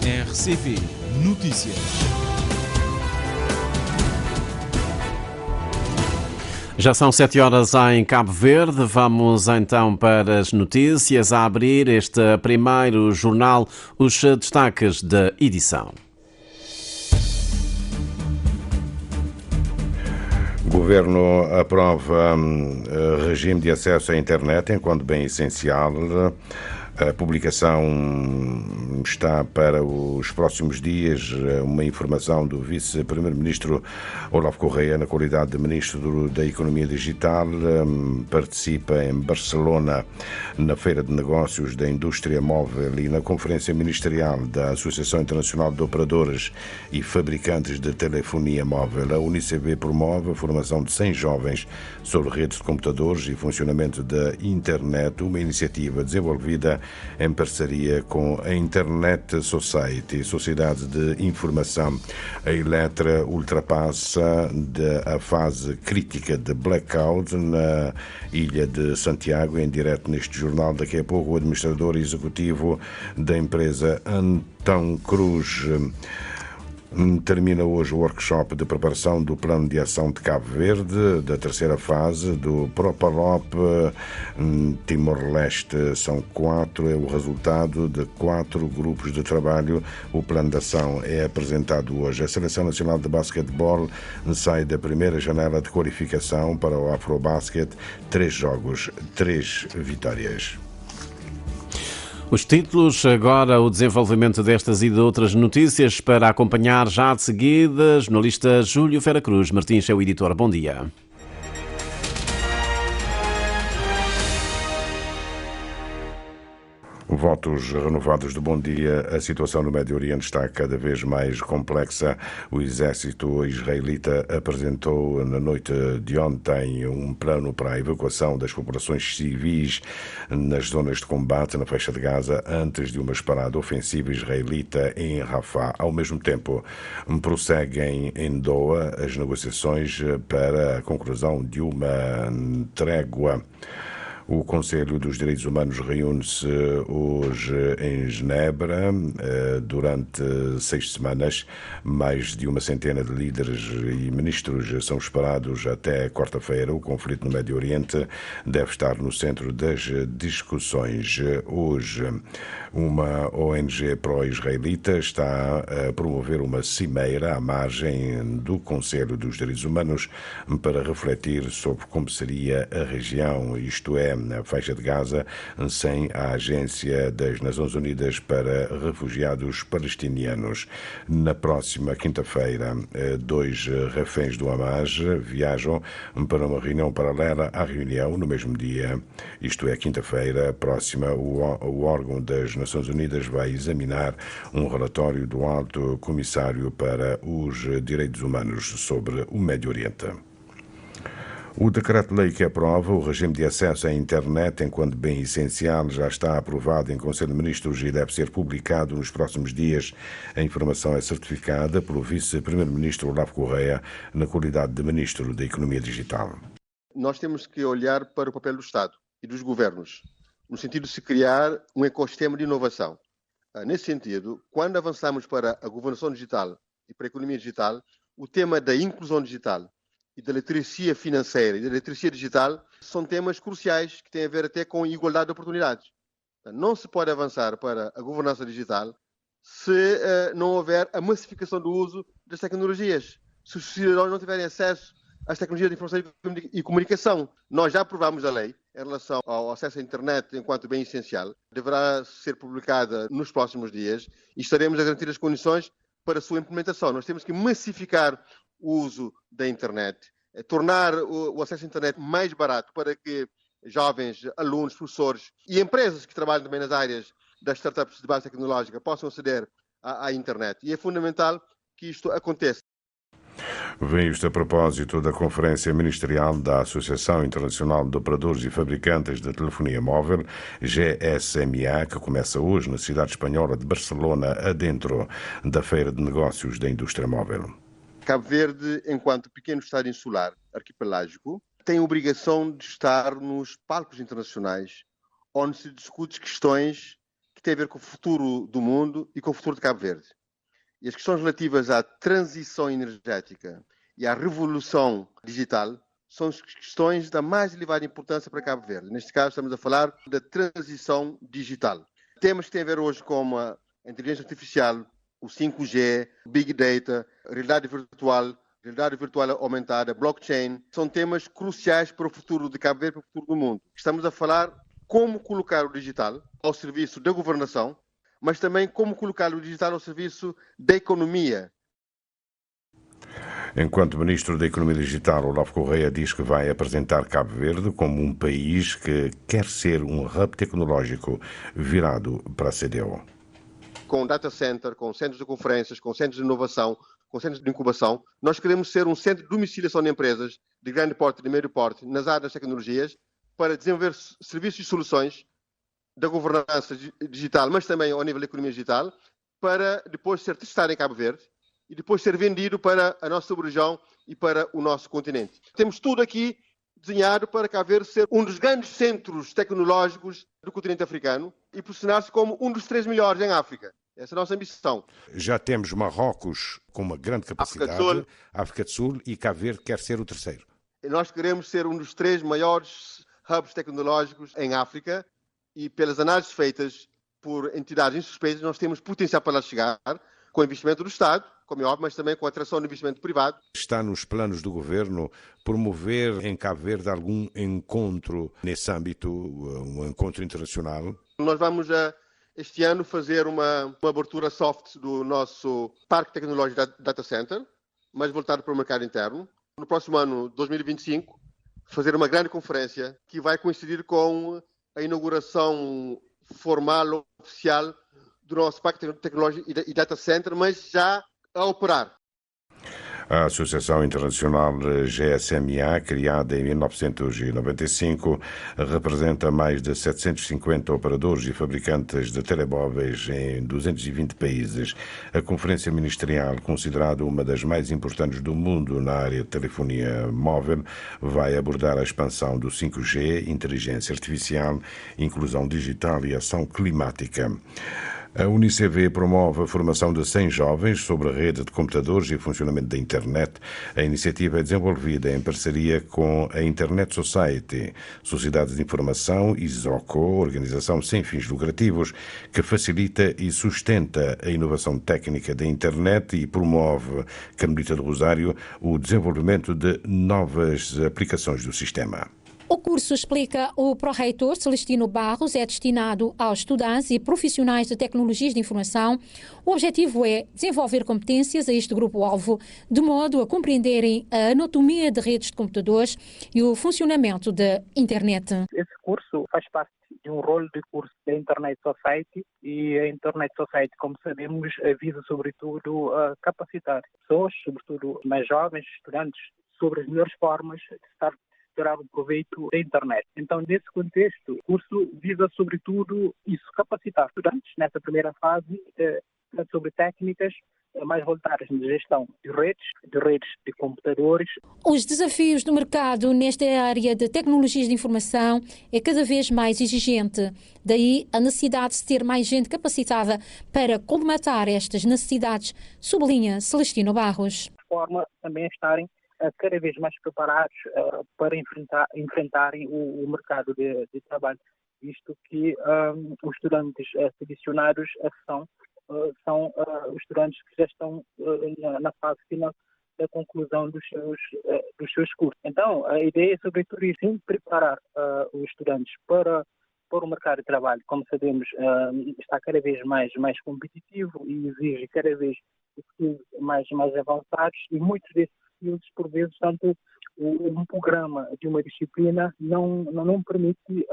RCP Notícias. Já são 7 horas em Cabo Verde. Vamos então para as notícias. A abrir este primeiro jornal, os destaques da edição. O Governo aprova regime de acesso à internet enquanto bem essencial. A publicação está para os próximos dias. Uma informação do vice-primeiro-ministro Olavo Correia, na qualidade de ministro da Economia Digital, participa em Barcelona na Feira de Negócios da Indústria Móvel e na Conferência Ministerial da Associação Internacional de Operadores e Fabricantes de Telefonia Móvel. A UNICB promove a formação de 100 jovens sobre redes de computadores e funcionamento da internet, uma iniciativa desenvolvida em parceria com a Internet Society, Sociedade de Informação. A Eletra ultrapassa a fase crítica de blackout na ilha de Santiago. Em direto neste jornal, daqui a pouco, o administrador executivo da empresa Antão Cruz. Termina hoje o workshop de preparação do Plano de Ação de Cabo Verde, da terceira fase do Propalop Timor-Leste. São 4, é o resultado de 4 grupos de trabalho. O plano de ação é apresentado hoje. A Seleção Nacional de Basquetebol sai da primeira janela de qualificação para o Afrobasket. 3 jogos, 3 vitórias. Os títulos, agora o desenvolvimento destas e de outras notícias para acompanhar já de seguida. Jornalista Júlio Vera Cruz Martins é o editor. Bom dia. Votos renovados de bom dia. A situação no Médio Oriente está cada vez mais complexa. O exército israelita apresentou na noite de ontem um plano para a evacuação das populações civis nas zonas de combate na faixa de Gaza antes de uma escalada ofensiva israelita em Rafah. Ao mesmo tempo, prosseguem em Doha as negociações para a conclusão de uma trégua. O Conselho dos Direitos Humanos reúne-se hoje em Genebra durante 6 semanas. Mais de uma centena de líderes e ministros são esperados até quarta-feira. O conflito no Médio Oriente deve estar no centro das discussões. Hoje, uma ONG pró-israelita está a promover uma cimeira à margem do Conselho dos Direitos Humanos para refletir sobre como seria a região, isto é, na faixa de Gaza, sem a Agência das Nações Unidas para Refugiados Palestinianos. Na próxima quinta-feira, 2 reféns do Hamas viajam para uma reunião paralela à reunião no mesmo dia, isto é, quinta-feira próxima. O órgão das Nações Unidas vai examinar um relatório do Alto Comissário para os Direitos Humanos sobre o Médio Oriente. O decreto-lei que aprova o regime de acesso à internet enquanto bem essencial já está aprovado em Conselho de Ministros e deve ser publicado nos próximos dias. A informação é certificada pelo vice-primeiro-ministro Olavo Correia, na qualidade de ministro da Economia Digital. Nós temos que olhar para o papel do Estado e dos governos, no sentido de se criar um ecossistema de inovação. Nesse sentido, quando avançamos para a governação digital e para a economia digital, o tema da inclusão digital e da literacia financeira e da literacia digital são temas cruciais que têm a ver até com igualdade de oportunidades. Não se pode avançar para a governança digital se não houver a massificação do uso das tecnologias. Se os cidadãos não tiverem acesso às tecnologias de informação e comunicação. Nós já aprovamos a lei em relação ao acesso à internet enquanto bem essencial. Deverá ser publicada nos próximos dias e estaremos a garantir as condições para a sua implementação. Nós temos que massificar o uso da internet, tornar o acesso à internet mais barato para que jovens, alunos, professores e empresas que trabalham também nas áreas das startups de base tecnológica possam aceder à internet. E é fundamental que isto aconteça. Vem isto a propósito da Conferência Ministerial da Associação Internacional de Operadores e Fabricantes de Telefonia Móvel, GSMA, que começa hoje na cidade espanhola de Barcelona, adentro da Feira de Negócios da Indústria Móvel. Cabo Verde, enquanto pequeno estado insular arquipelágico, tem a obrigação de estar nos palcos internacionais onde se discute questões que tem a ver com o futuro do mundo e com o futuro de Cabo Verde. E as questões relativas à transição energética e à revolução digital são as questões da mais elevada importância para Cabo Verde. Neste caso, estamos a falar da transição digital. Temas que têm a ver hoje com a inteligência artificial, o 5G, Big Data, realidade virtual aumentada, blockchain, são temas cruciais para o futuro de Cabo Verde e para o futuro do mundo. Estamos a falar como colocar o digital ao serviço da governação, mas também como colocar o digital ao serviço da economia. Enquanto Ministro da Economia Digital, Olavo Correia diz que vai apresentar Cabo Verde como um país que quer ser um hub tecnológico virado para a CDO. Com data center, com centros de conferências, com centros de inovação, com centros de incubação, nós queremos ser um centro de domiciliação de empresas de grande porte e de médio porte nas áreas das tecnologias para desenvolver serviços e soluções da governança digital, mas também ao nível da economia digital, para depois ser testado em Cabo Verde e depois ser vendido para a nossa região e para o nosso continente. Temos tudo aqui desenhado para Cabo Verde ser um dos grandes centros tecnológicos do continente africano e posicionar-se como um dos 3 melhores em África. Essa é a nossa ambição. Já temos Marrocos com uma grande capacidade, África do Sul, e Cabo Verde quer ser o terceiro. Nós queremos ser um dos 3 maiores hubs tecnológicos em África e pelas análises feitas por entidades insuspeitas, nós temos potencial para lá chegar com o investimento do Estado, como é óbvio, mas também com a atração do investimento privado. Está nos planos do Governo promover em Cabo Verde algum encontro nesse âmbito, um encontro internacional? Nós vamos, este ano, fazer uma abertura soft do nosso Parque Tecnológico Data Center, mas voltado para o mercado interno. No próximo ano, 2025, fazer uma grande conferência que vai coincidir com a inauguração formal, oficial, do nosso Parque Tecnológico e Data Center, mas já a operar. A Associação Internacional GSMA, criada em 1995, representa mais de 750 operadores e fabricantes de telemóveis em 220 países. A Conferência Ministerial, considerada uma das mais importantes do mundo na área de telefonia móvel, vai abordar a expansão do 5G, inteligência artificial, inclusão digital e ação climática. A UNICEF promove a formação de 100 jovens sobre a rede de computadores e o funcionamento da internet. A iniciativa é desenvolvida em parceria com a Internet Society, Sociedade de Informação, ISOCO, organização sem fins lucrativos, que facilita e sustenta a inovação técnica da internet e promove, Carmelita do Rosário, o desenvolvimento de novas aplicações do sistema. O curso, explica o pró-reitor Celestino Barros, é destinado aos estudantes e profissionais de tecnologias de informação. O objetivo é desenvolver competências a este grupo-alvo, de modo a compreenderem a anatomia de redes de computadores e o funcionamento da internet. Esse curso faz parte de um rol de curso da Internet Society, e a Internet Society, como sabemos, visa sobretudo a capacitar pessoas, sobretudo mais jovens, estudantes, sobre as melhores formas de tirar o proveito da internet. Então, nesse contexto, o curso visa, sobretudo, isso, capacitar estudantes nessa primeira fase sobre técnicas mais voltadas na gestão de redes de computadores. Os desafios do mercado nesta área de tecnologias de informação é cada vez mais exigente. Daí a necessidade de ter mais gente capacitada para colmatar estas necessidades, sublinha Celestino Barros. De forma também a estarem cada vez mais preparados para enfrentarem o mercado de trabalho, visto que os estudantes selecionados são os estudantes que já estão na fase final da conclusão dos seus cursos. Então, a ideia é, sobretudo, sim, preparar os estudantes para o mercado de trabalho. Como sabemos, está cada vez mais competitivo e exige cada vez skills mais avançados, e muitos desses skills, por vezes, tanto um programa de uma disciplina não permite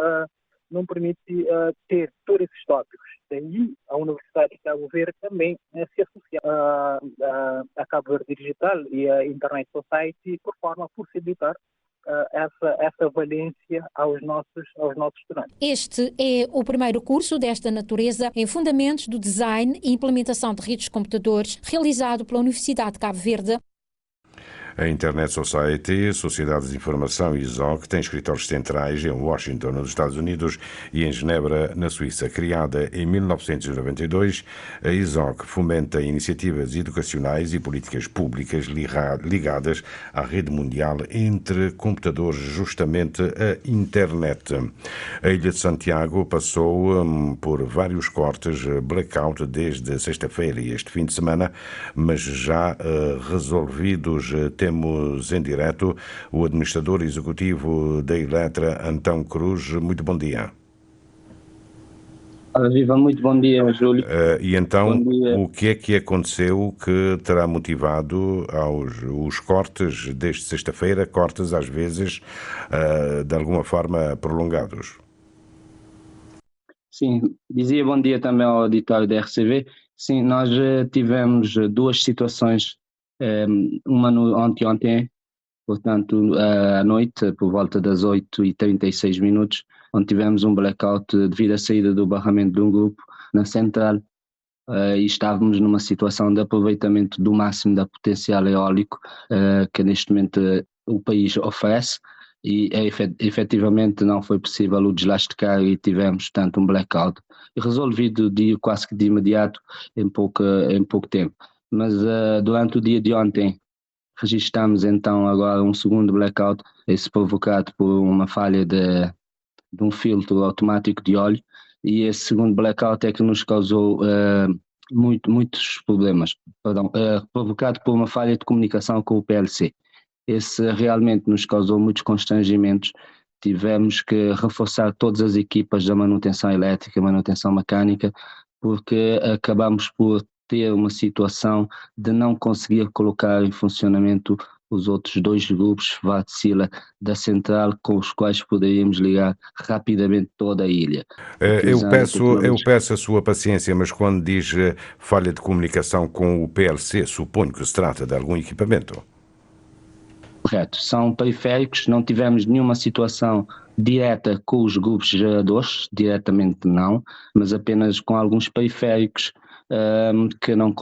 ter todos esses tópicos. Daí a Universidade de Cabo Verde também se associa a Cabo Verde Digital e a Internet Society, por forma a possibilitar essa valência aos nossos estudantes. Este é o primeiro curso desta natureza em Fundamentos do Design e Implementação de Redes de Computadores, realizado pela Universidade de Cabo Verde. A Internet Society, Sociedade de Informação ISOC, tem escritórios centrais em Washington, nos Estados Unidos, e em Genebra, na Suíça. Criada em 1992, a ISOC fomenta iniciativas educacionais e políticas públicas ligadas à rede mundial entre computadores, justamente a Internet. A Ilha de Santiago passou por vários cortes, blackout desde sexta-feira e este fim de semana, mas já resolvidos. Temos em direto o administrador executivo da Eletra, Antão Cruz. Muito bom dia. Viva, muito bom dia, Júlio. E então, o que é que aconteceu que terá motivado os cortes desde sexta-feira, cortes às vezes de alguma forma prolongados? Sim, dizia bom dia também ao auditório da RCV. Sim, nós tivemos duas situações, uma ontem, portanto, à noite, por volta das 8h36, onde tivemos um blackout devido à saída do barramento de um grupo na central, e estávamos numa situação de aproveitamento do máximo da potencial eólico que neste momento o país oferece, e efetivamente não foi possível o deslasticar e tivemos, portanto, um blackout resolvido quase que de imediato, em pouco tempo. Mas durante o dia de ontem registramos então agora um segundo blackout, esse provocado por uma falha de um filtro automático de óleo, e esse segundo blackout é que nos causou muitos problemas, provocado por uma falha de comunicação com o PLC. Esse realmente nos causou muitos constrangimentos. Tivemos que reforçar todas as equipas da manutenção elétrica, manutenção mecânica, porque acabamos por ter uma situação de não conseguir colocar em funcionamento os outros dois grupos Wärtsilä da central, com os quais poderíamos ligar rapidamente toda a ilha. Eu peço a sua paciência, mas quando diz falha de comunicação com o PLC, suponho que se trata de algum equipamento. Correto, são periféricos, não tivemos nenhuma situação direta com os grupos geradores, diretamente não, mas apenas com alguns periféricos que não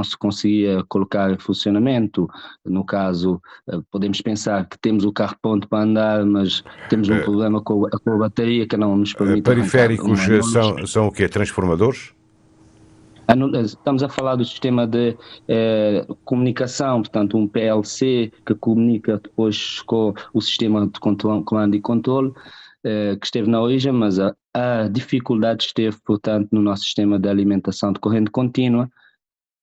se conseguia colocar em funcionamento. No caso, podemos pensar que temos o carro-ponto para andar, mas temos um problema com a bateria que não nos permite periféricos são o quê? Transformadores? Estamos a falar do sistema de comunicação, portanto um PLC que comunica depois com o sistema de comando e controle que esteve na origem, mas a dificuldade esteve, portanto, no nosso sistema de alimentação de corrente contínua,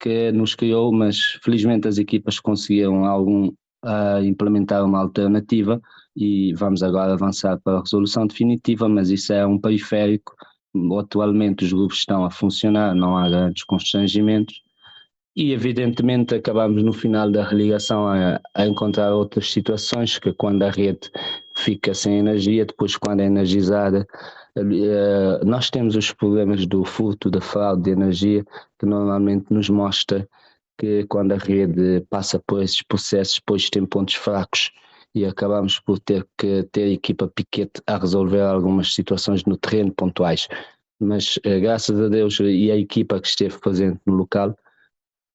que nos criou, mas felizmente as equipas conseguiram implementar uma alternativa e vamos agora avançar para a resolução definitiva, mas isso é um periférico. Atualmente os grupos estão a funcionar, não há grandes constrangimentos e evidentemente acabamos no final da religação a encontrar outras situações, que quando a rede fica sem energia, depois quando é energizada, nós temos os problemas do furto, da fraude de energia, que normalmente nos mostra que quando a rede passa por esses processos, depois tem pontos fracos e acabamos por ter que ter a equipa piquete a resolver algumas situações no terreno pontuais. Mas graças a Deus e a equipa que esteve presente no local,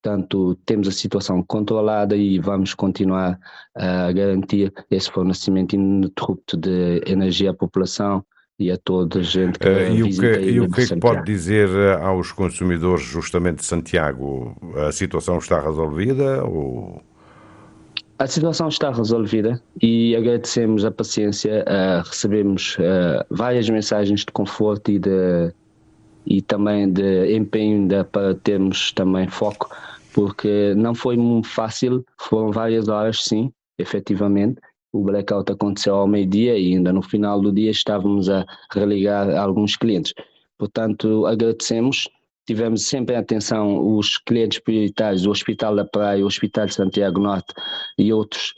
portanto, temos a situação controlada e vamos continuar a garantir esse fornecimento ininterrupto de energia à população e a toda a gente que visita a ilha. E o que é que pode dizer aos consumidores justamente de Santiago? A situação está resolvida ou... A situação está resolvida e agradecemos a paciência. Recebemos várias mensagens de conforto e também de empenho para termos também foco, porque não foi muito fácil, foram várias horas, sim, efetivamente. O blackout aconteceu ao meio-dia e ainda no final do dia estávamos a religar alguns clientes. Portanto, agradecemos. Tivemos sempre em atenção os clientes prioritários, o Hospital da Praia, o Hospital de Santiago Norte e outros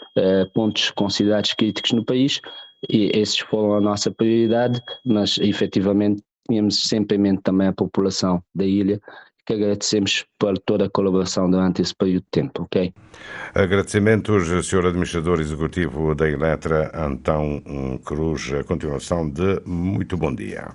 pontos considerados críticos no país, e esses foram a nossa prioridade, mas efetivamente tínhamos sempre em mente também a população da ilha, que agradecemos por toda a colaboração durante esse período de tempo, ok? Agradecimentos, Sr. Administrador Executivo da Eletra, Antão Cruz. A continuação de muito bom dia.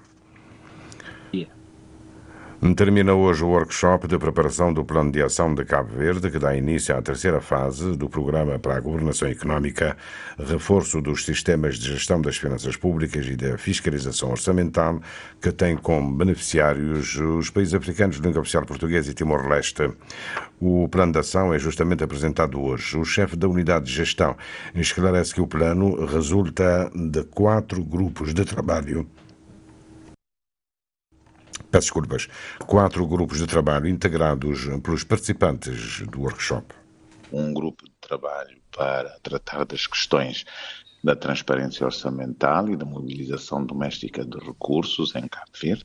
Termina hoje o workshop de preparação do Plano de Ação de Cabo Verde, que dá início à terceira fase do Programa para a Governação Económica, reforço dos sistemas de gestão das finanças públicas e da fiscalização orçamental, que tem como beneficiários os países africanos de língua oficial portuguesa e Timor-Leste. O Plano de Ação é justamente apresentado hoje. O chefe da Unidade de Gestão esclarece que o plano resulta de 4 grupos de trabalho. Peço desculpas. 4 grupos de trabalho integrados pelos participantes do workshop. Um grupo de trabalho para tratar das questões da transparência orçamental e da mobilização doméstica de recursos em Cabo Verde.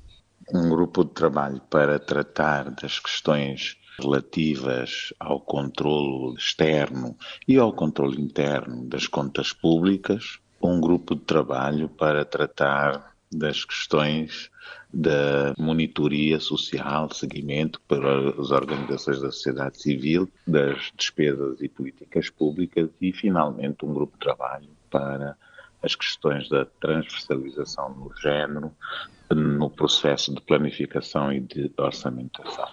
Um grupo de trabalho para tratar das questões relativas ao controlo externo e ao controlo interno das contas públicas. Um grupo de trabalho para tratar das questões da monitoria social, seguimento para as organizações da sociedade civil, das despesas e políticas públicas e, finalmente, um grupo de trabalho para as questões da transversalização no género, no processo de planificação e de orçamentação.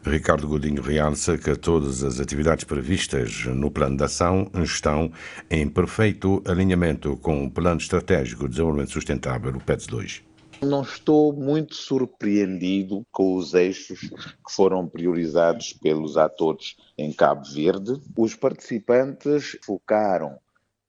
Ricardo Godinho realça que todas as atividades previstas no Plano de Ação estão em perfeito alinhamento com o Plano Estratégico de Desenvolvimento Sustentável, o PEDS 2. Não estou muito surpreendido com os eixos que foram priorizados pelos atores em Cabo Verde. Os participantes focaram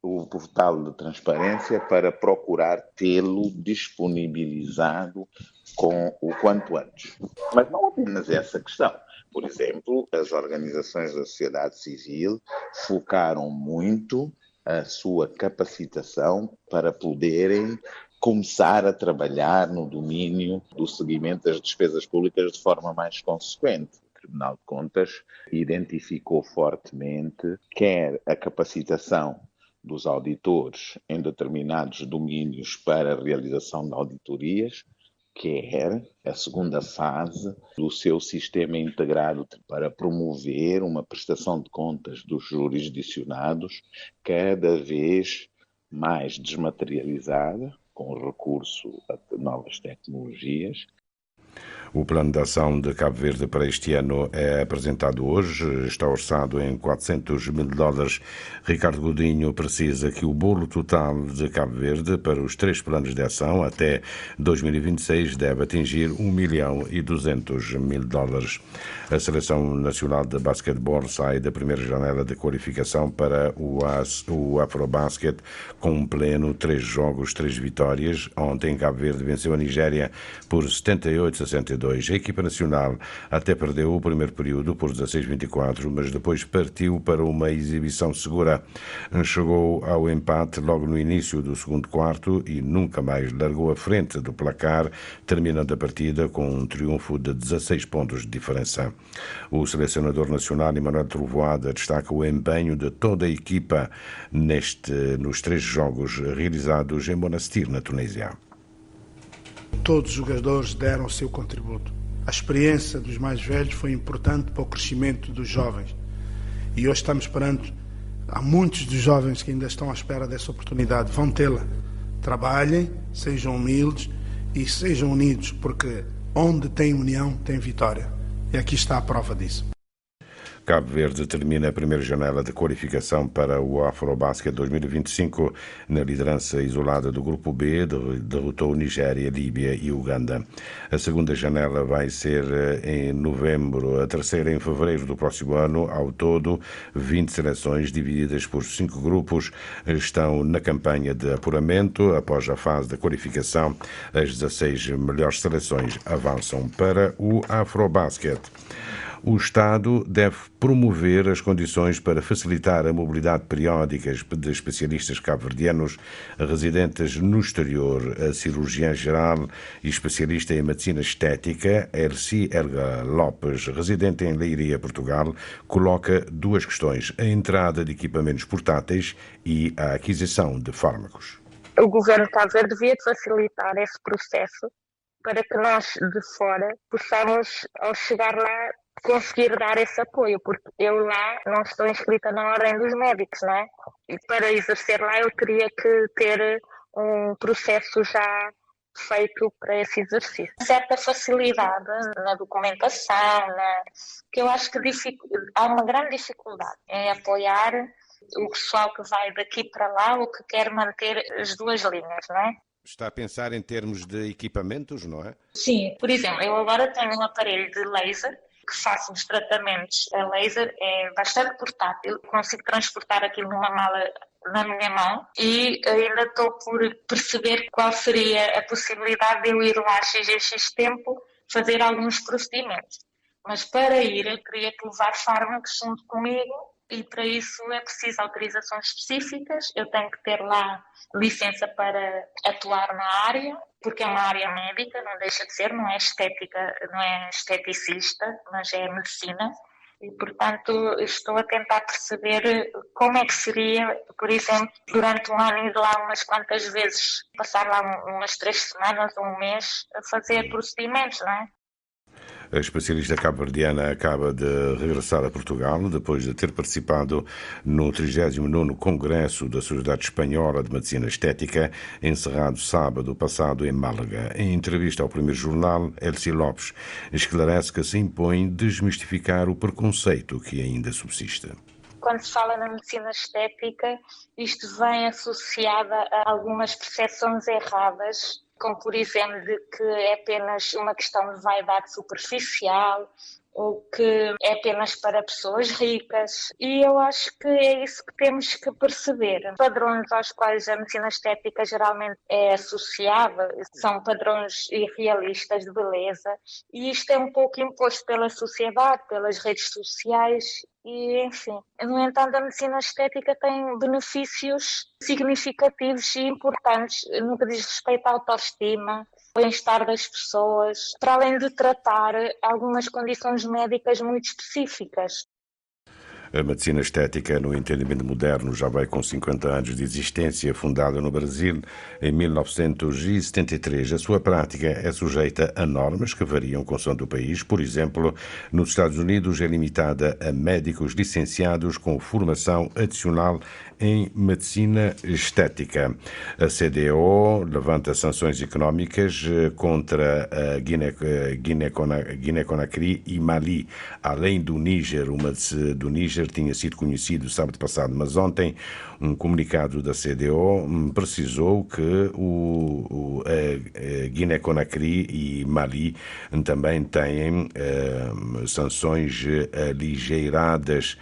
o portal de transparência para procurar tê-lo disponibilizado com o quanto antes. Mas não apenas essa questão. Por exemplo, as organizações da sociedade civil focaram muito a sua capacitação para poderem começar a trabalhar no domínio do seguimento das despesas públicas de forma mais consequente. O Tribunal de Contas identificou fortemente quer a capacitação dos auditores em determinados domínios para a realização de auditorias, quer a segunda fase do seu sistema integrado para promover uma prestação de contas dos jurisdicionados cada vez mais desmaterializada, com recurso a novas tecnologias. O Plano de Ação de Cabo Verde para este ano é apresentado hoje, está orçado em $400 mil. Ricardo Godinho precisa que o bolo total de Cabo Verde para os 3 planos de ação até 2026 deve atingir $1,2 milhão. A Seleção Nacional de Basquetebol sai da primeira janela de qualificação para o Afrobasket com um pleno 3 jogos, 3 vitórias. Ontem Cabo Verde venceu a Nigéria por 78-62. A equipa nacional até perdeu o primeiro período por 16-24, mas depois partiu para uma exibição segura. Chegou ao empate logo no início do segundo quarto e nunca mais largou a frente do placar, terminando a partida com um triunfo de 16 pontos de diferença. O selecionador nacional, Emanuel Trovoada, destaca o empenho de toda a equipa nos 3 jogos realizados em Monastir, na Tunísia. Todos os jogadores deram o seu contributo. A experiência dos mais velhos foi importante para o crescimento dos jovens. E hoje estamos perante, há muitos dos jovens que ainda estão à espera dessa oportunidade. Vão tê-la. Trabalhem, sejam humildes e sejam unidos, porque onde tem união, tem vitória. E aqui está a prova disso. Cabo Verde termina a primeira janela de qualificação para o Afrobasket 2025. Na liderança isolada do Grupo B, derrotou Nigéria, Líbia e Uganda. A segunda janela vai ser em novembro, a terceira em fevereiro do próximo ano. Ao todo, 20 seleções divididas por 5 grupos estão na campanha de apuramento. Após a fase de qualificação, as 16 melhores seleções avançam para o Afrobasket. O Estado deve promover as condições para facilitar a mobilidade periódica de especialistas cabo-verdianos residentes no exterior. A cirurgiã geral e especialista em medicina estética, Erci Erga Lopes, residente em Leiria, Portugal, coloca 2 questões: a entrada de equipamentos portáteis e a aquisição de fármacos. O governo de Cabo Verde devia facilitar esse processo para que nós de fora possamos, ao chegar lá, conseguir dar esse apoio, porque eu lá não estou inscrita na ordem dos médicos, não é? E para exercer lá eu teria que ter um processo já feito para esse exercício. Certa facilidade na documentação, que eu acho que há uma grande dificuldade em apoiar o pessoal que vai daqui para lá ou que quer manter as duas linhas, não é? Está a pensar em termos de equipamentos, não é? Sim, por exemplo, eu agora tenho um aparelho de laser que faço os tratamentos a laser, é bastante portátil, consigo transportar aquilo numa mala na minha mão e ainda estou por perceber qual seria a possibilidade de eu ir lá x tempo fazer alguns procedimentos. Mas para ir eu teria que levar fármacos junto comigo e para isso é preciso autorizações específicas, eu tenho que ter lá licença para atuar na área, porque é uma área médica, não deixa de ser, não é estética, não é esteticista, mas é medicina. E, portanto, estou a tentar perceber como é que seria, por exemplo, durante um ano ir lá umas quantas vezes, passar lá umas 3 semanas, um mês, a fazer procedimentos, não é? A especialista cabo-verdiana acaba de regressar a Portugal depois de ter participado no 39º Congresso da Sociedade Espanhola de Medicina Estética, encerrado sábado passado em Málaga. Em entrevista ao primeiro jornal, Elsie Lopes esclarece que se impõe desmistificar o preconceito que ainda subsiste. Quando se fala na medicina estética, isto vem associado a algumas percepções erradas, como por exemplo de que é apenas uma questão de vaidade superficial ou que é apenas para pessoas ricas. E eu acho que é isso que temos que perceber. Padrões aos quais a medicina estética geralmente é associada são padrões irrealistas de beleza e isto é um pouco imposto pela sociedade, pelas redes sociais. E, enfim, no entanto, a medicina estética tem benefícios significativos e importantes no que diz respeito à autoestima, ao bem-estar das pessoas, para além de tratar algumas condições médicas muito específicas. A medicina estética, no entendimento moderno, já vai com 50 anos de existência, fundada no Brasil em 1973. A sua prática é sujeita a normas que variam consoante o país. Por exemplo, nos Estados Unidos é limitada a médicos licenciados com formação adicional em medicina estética. A CDO levanta sanções económicas contra a Guiné-Conakry e Mali. Além do Níger, uma do Níger tinha sido conhecido sábado passado, mas ontem um comunicado da CDO precisou que a Guiné-Conakry e Mali também têm sanções aligeiradas.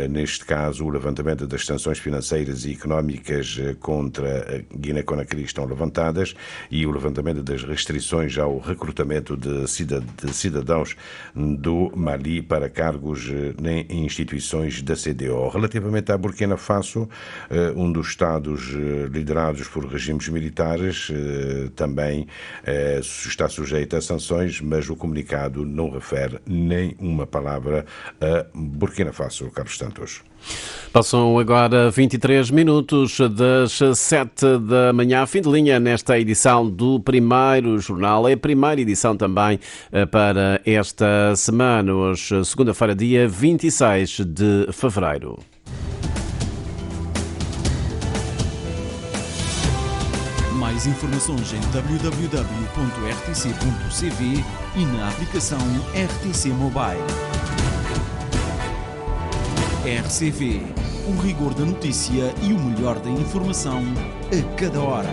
Neste caso, o levantamento das sanções financeiras e económicas contra a Guiné-Conakry estão levantadas e o levantamento das restrições ao recrutamento de cidadãos do Mali para cargos em instituições da CDO. Relativamente à Burkina Faso, um dos Estados liderados por regimes militares também está sujeito a sanções, mas o comunicado não refere nem uma palavra a Burkina Faso. Carlos Santos. Passam agora 23 minutos das 7 da manhã, fim de linha nesta edição do primeiro jornal. É a primeira edição também para esta semana, hoje, segunda-feira, dia 26 de fevereiro. Mais informações em www.rtc.cv e na aplicação RTC Mobile. RCV, o rigor da notícia e o melhor da informação a cada hora.